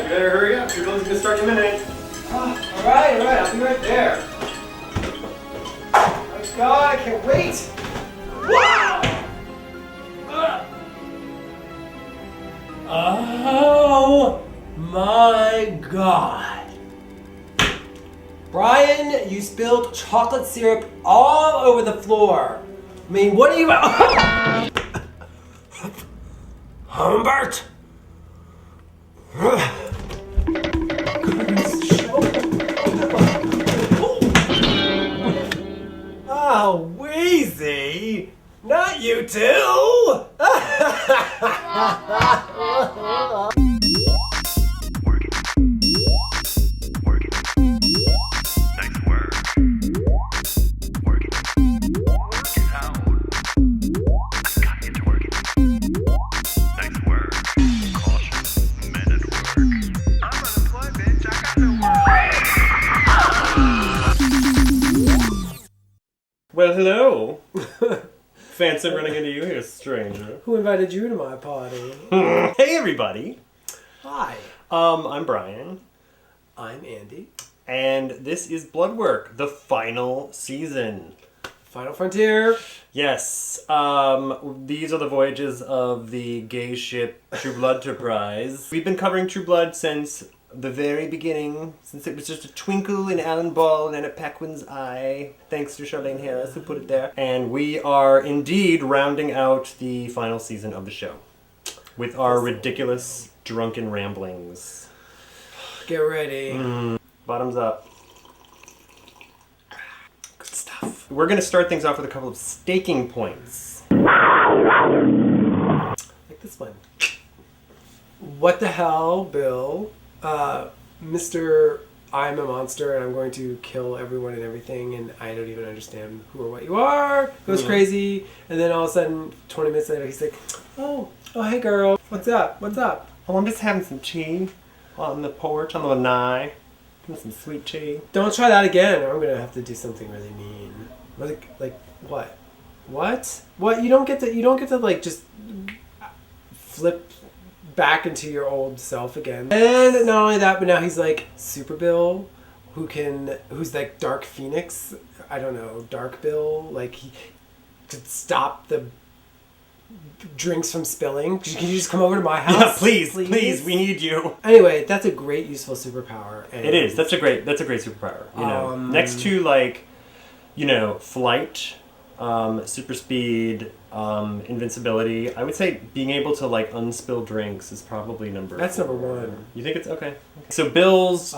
better hurry up. Your building's gonna start in a minute. Alright, I'll be right there. Oh my god, I can't wait! Wow! Oh my god. Brian, you spilled chocolate syrup all over the floor. I mean, what are you... Humbert! Oh, Wheezy! Not you too! Well, hello. Fancy running into you here, stranger. Who invited you to my party? Hey, everybody. Hi. I'm Brian. I'm Andy. And this is Bloodwork, the final season. Final Frontier. Yes. These are the voyages of the gay ship True Blood Enterprise. We've been covering True Blood since the very beginning, since it was just a twinkle in Alan Ball and Anna Paquin's eye, thanks to Charlene Harris who put it there. And we are indeed rounding out the final season of the show with our ridiculous drunken ramblings. Get ready. Bottoms up. Good stuff. We're going to start things off with a couple of staking points. Like this one. What the hell, Bill? Mr. I'm a monster and I'm going to kill everyone and everything and I don't even understand who or what you are. Goes crazy. And then all of a sudden, 20 minutes later, he's like, oh, hey girl. What's up? Oh, I'm just having some tea on the porch, on the lanai. Some sweet tea. Don't try that again or I'm going to have to do something really mean. Like what? What? You don't get to like just flip back into your old self again. And not only that, but now he's like Super Bill, who's like Dark Phoenix. I don't know, Dark Bill. Like he could stop the drinks from spilling. Can you just come over to my house? Yeah, please, we need you. Anyway, that's a great useful superpower. And it is. That's a great superpower. You know, next to like, you know, flight, super speed, invincibility. I would say being able to like unspill drinks is probably That's number one. You think it's okay? So Bill's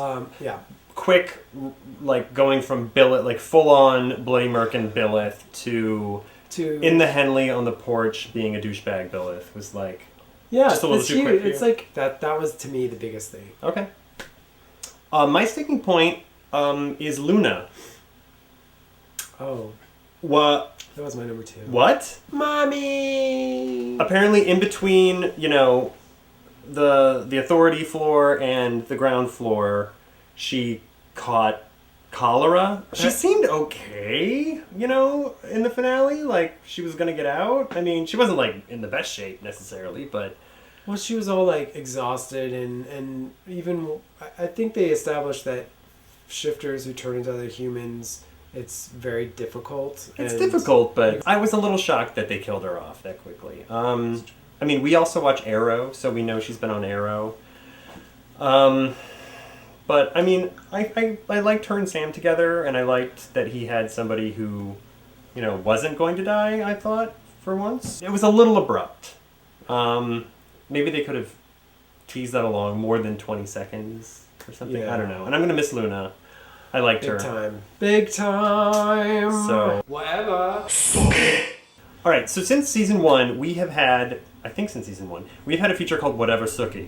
quick, like going from Billeth, like full on Bloody Merkin Billeth to in the Henley on the porch being a douchebag Billeth was like just a little too quick. It's like that was to me the biggest thing. Okay. My sticking point is Luna. Oh. What? That was my number 2. What? Mommy! Apparently in between, you know, the authority floor and the ground floor, she caught cholera. She seemed okay, you know, in the finale. Like, she was gonna get out. I mean, she wasn't, like, in the best shape, necessarily, but... Well, she was all, like, exhausted, and even... I think they established that shifters who turn into other humans... It's very difficult. It's difficult, but I was a little shocked that they killed her off that quickly. I mean, we also watch Arrow, so we know she's been on Arrow. But, I mean, I liked her and Sam together, and I liked that he had somebody who, you know, wasn't going to die, I thought, for once. It was a little abrupt. Maybe they could have teased that along more than 20 seconds or something. Yeah. I don't know. And I'm going to miss Luna. I liked her. Big time. So whatever. All right. So since season 1, we've had a feature called Whatever Sookie,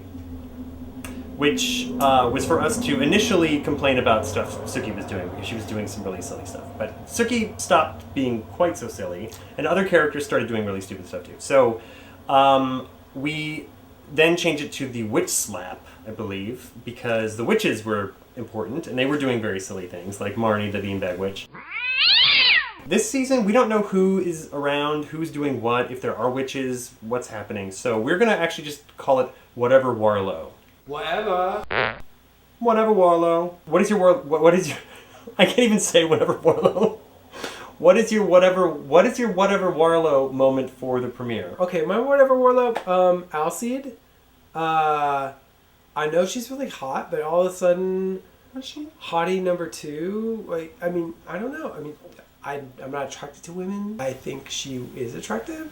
which was for us to initially complain about stuff Sookie was doing because she was doing some really silly stuff. But Sookie stopped being quite so silly, and other characters started doing really stupid stuff too. So we then changed it to the Witch Slap, I believe, because the witches were important, and they were doing very silly things, like Marnie the Beanbag Witch. This season, we don't know who is around, who's doing what, if there are witches, what's happening. So we're going to actually just call it Whatever Warlow. Whatever. Whatever, Warlow. What is your what is your... I can't even say whatever, Warlow. What is your whatever Warlow moment for the premiere? Okay, my whatever Warlow, Alcide. I know she's really hot, but all of a sudden, What's she? hottie number 2. Like, I mean, I don't know. I mean, I'm not attracted to women. I think she is attractive.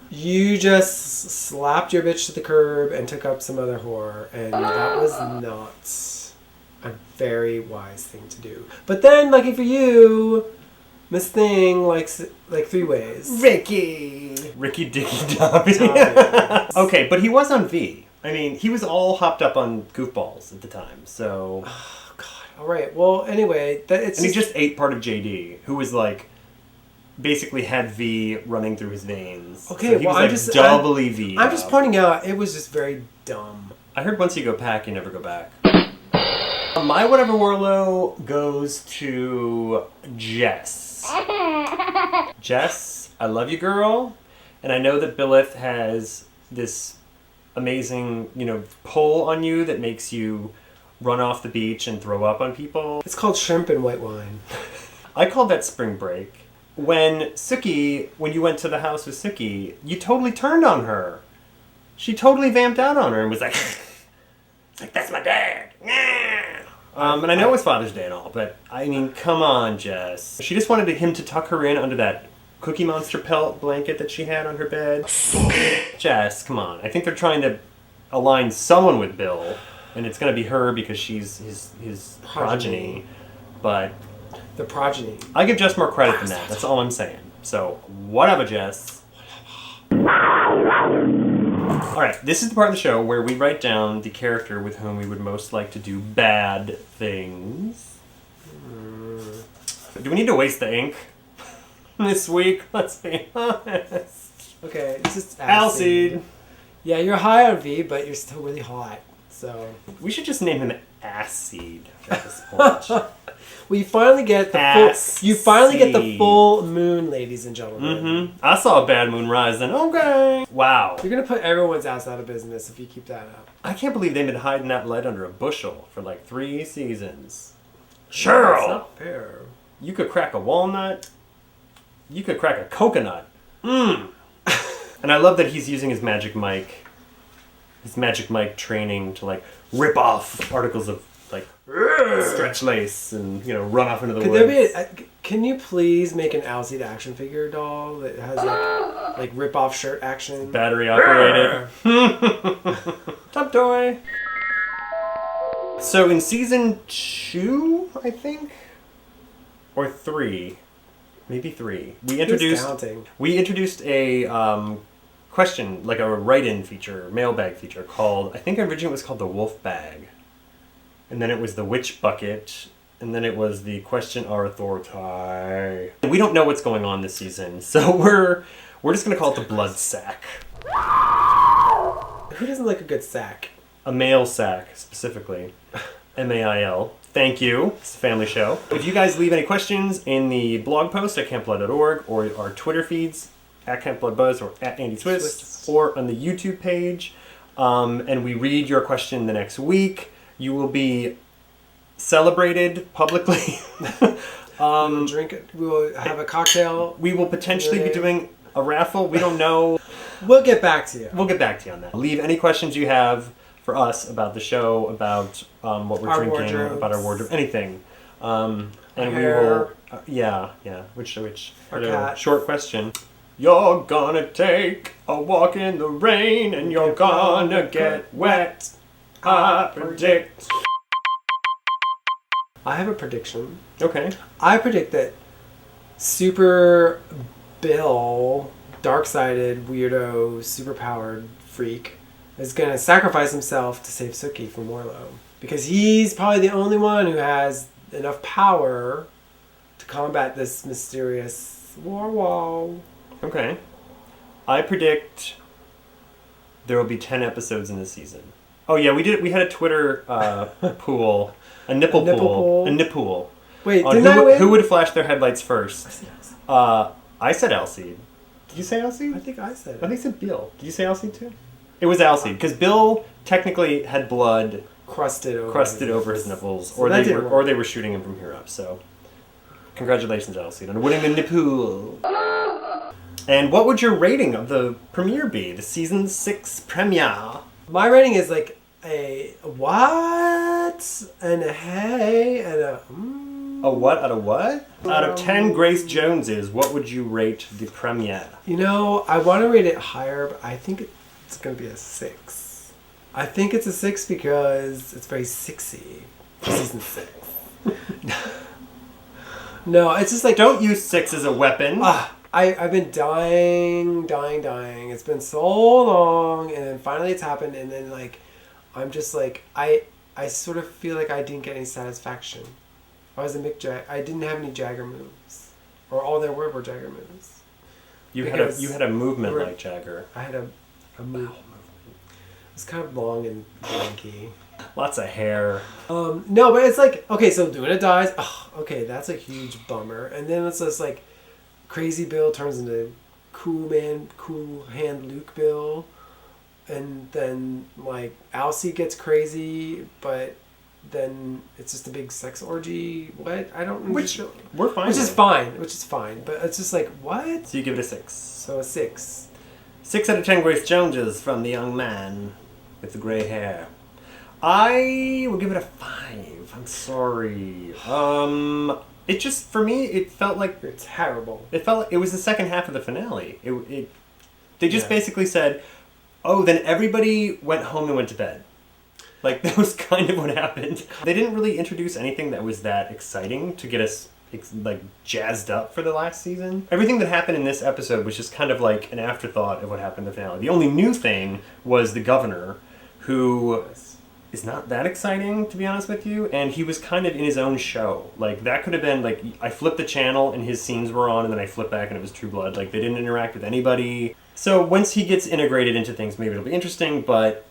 You just slapped your bitch to the curb and took up some other whore, and that was not a very wise thing to do. But then, lucky for you, Miss Thing likes it like 3 ways. Ricky Dicky Dobby. Okay, but he was on V. I mean, he was all hopped up on goofballs at the time, so... Oh, God. All right. Well, anyway, and he just ate part of JD, who was like... basically had V running through his veins. Okay, so he well, was like doubly V. I'm just pointing out, it was just very dumb. I heard once you go pack, you never go back. My whatever Warlow goes to Jess. Jess, I love you, girl. And I know that Billith has this amazing, pull on you that makes you run off the beach and throw up on people. It's called shrimp and white wine. I called that spring break. When you went to the house with Suki, you totally turned on her. She totally vamped out on her and was like, that's my dad. And I know it was Father's Day and all, but I mean, come on, Jess. She just wanted him to tuck her in under that Cookie Monster pelt blanket that she had on her bed. Jess, come on. I think they're trying to align someone with Bill, and it's going to be her because she's his progeny. But... the progeny. I give Jess more credit than that. That's all I'm saying. So, whatever, Jess. Alright, this is the part of the show where we write down the character with whom we would most like to do bad things. Do we need to waste the ink this week? Let's be honest. Okay, this is Alcide. Yeah, you're high on V, but you're still really hot. So we should just name him Acid at this point. Well, you finally get the full moon, ladies and gentlemen. Mm-hmm. I saw a bad moon rise then. Okay. Wow. You're gonna put everyone's ass out of business if you keep that up. I can't believe they've been hiding that light under a bushel for like 3 seasons. That's Cheryl! not fair. You could crack a walnut. You could crack a coconut. Mmm. And I love that he's using his magic mic training to like rip off articles of like stretch lace and run off into the woods. Can you please make an Alcide action figure doll that has like rip off shirt action? Battery operated. Top toy. So in season 2, I think, or 3, maybe 3, we introduced a question, like a write-in feature, mailbag feature called, I think originally it was called the Wolf Bag. And then it was the Witch Bucket. And then it was the Question Our Authority. We don't know what's going on this season, so we're just going to call it the Blood Sack. Who doesn't like a good sack? A male sack, specifically. M-A-I-L. Thank you. It's a family show. If you guys leave any questions in the blog post at campblood.org or our Twitter feeds, at campbloodbuzz or at Andy Twist, or on the YouTube page, and we read your question the next week, you will be celebrated publicly. We'll drink it. We will have a cocktail. We will potentially be doing a raffle. We don't know. We'll get back to you. We'll get back to you on that. Leave any questions you have for us about the show, about what we're drinking, wardrobes. about our wardrobe, anything. And hair. we will, which Our cat. short question. You're gonna take a walk in the rain and you're gonna get wet. I predict. I have a prediction. Okay. I predict that Super Bill, dark-sided, weirdo, superpowered freak, is going to sacrifice himself to save Suki from Warlow. Because he's probably the only one who has enough power to combat this mysterious Warlow. Okay. I predict there will be 10 episodes in this season. Oh yeah, we had a Twitter pool, a nipple pool. Wait, on didn't I win? Who would flash their headlights first? I said Alcide. Did you say Alcide? I think I said it. I think I said Bill. Did you say Alcide too? It was Alcide, because Bill technically had blood crusted over his nipples, So or that they didn't were work. shooting him from here up. So, congratulations, Alcide, on winning the nipple. And what would your rating of the premiere be? The season 6 premiere. My rating is like a what and a hey and a. A what out of what? Out of 10 Grace Joneses, what would you rate the premiere? You know, I want to rate it higher, but I think it's going to be a 6. I think it's a 6 because it's very 6-y. Season 6. No, it's just like... Don't use 6 as a weapon. I've been dying. It's been so long, and then finally it's happened, and then like, I'm just like, I sort of feel like I didn't get any satisfaction. I was a Mick Jagger. I didn't have any Jagger moves, or all there were Jagger moves. You had a movement like Jagger. I had a move. It was kind of long and lanky. Lots of hair. No, but it's like, okay, so Luna dies. Oh, okay, that's a huge bummer. And then it's just like, Crazy Bill turns into Cool Hand Luke Bill. And then, like, Alcide gets crazy, but then it's just a big sex orgy. What? I don't... Which we're fine Which with. is fine. But it's just like, what? So you give it a 6. So a 6. 6 out of 10 Grace Joneses from the young man with the grey hair. I will give it a 5. I'm sorry. It just, for me, it felt like... It's terrible. It felt like it was the second half of the finale. They just basically said, oh, then everybody went home and went to bed. Like, that was kind of what happened. They didn't really introduce anything that was that exciting to get us, like, jazzed up for the last season. Everything that happened in this episode was just kind of like an afterthought of what happened in the finale. The only new thing was the governor, who is not that exciting, to be honest with you, and he was kind of in his own show. Like, that could have been, like, I flipped the channel and his scenes were on, and then I flipped back and it was True Blood. Like, they didn't interact with anybody. So once he gets integrated into things, maybe it'll be interesting, but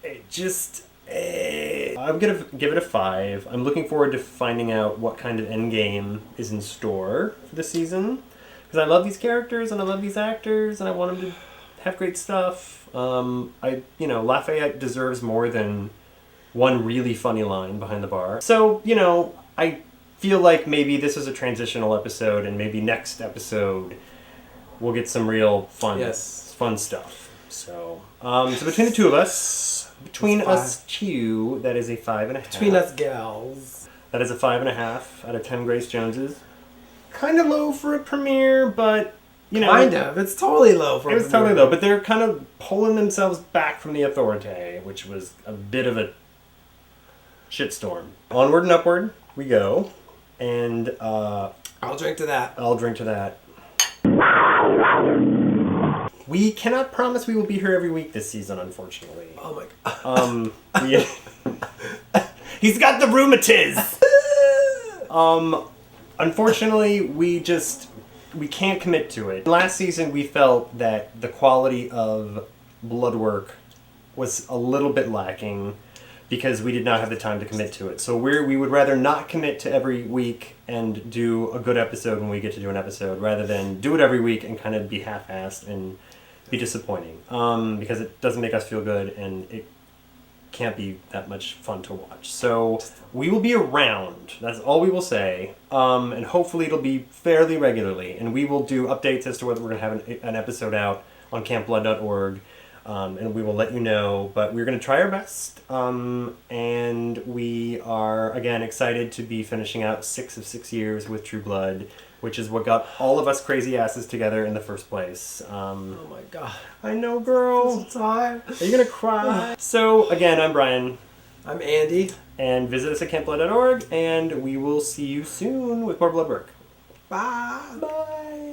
it just... I'm going to give it a 5. I'm looking forward to finding out what kind of endgame is in store for the season. Because I love these characters, and I love these actors, and I want them to have great stuff. Lafayette deserves more than one really funny line behind the bar. So, I feel like maybe this is a transitional episode, and maybe next episode we'll get some real fun stuff. So, between the two of us, between us two, that is a 5.5. Between us gals. That is a 5.5 out of 10 Grace Joneses. Kind of low for a premiere, but, Kind of. It's totally low for a premiere. It was totally low, but they're kind of pulling themselves back from the authority, which was a bit of a shitstorm. Onward and upward we go, and I'll drink to that. I'll drink to that. We cannot promise we will be here every week this season, unfortunately. Oh my god. He's got the rheumatiz! Unfortunately, we can't commit to it. Last season, we felt that the quality of blood work was a little bit lacking because we did not have the time to commit to it. So we would rather not commit to every week and do a good episode when we get to do an episode, rather than do it every week and kind of be half-assed and be disappointing. Because it doesn't make us feel good, and it can't be that much fun to watch. So we will be around. That's all we will say. And hopefully it'll be fairly regularly. And we will do updates as to whether we're going to have an episode out on campblood.org. And we will let you know. But we're going to try our best. And we are, again, excited to be finishing out 6 of 6 years with True Blood, which is what got all of us crazy asses together in the first place. Oh my god. I know, girl. I'm so tired. Are you going to cry? So, again, I'm Brian. I'm Andy. And visit us at campblood.org, and we will see you soon with more blood work. Bye. Bye.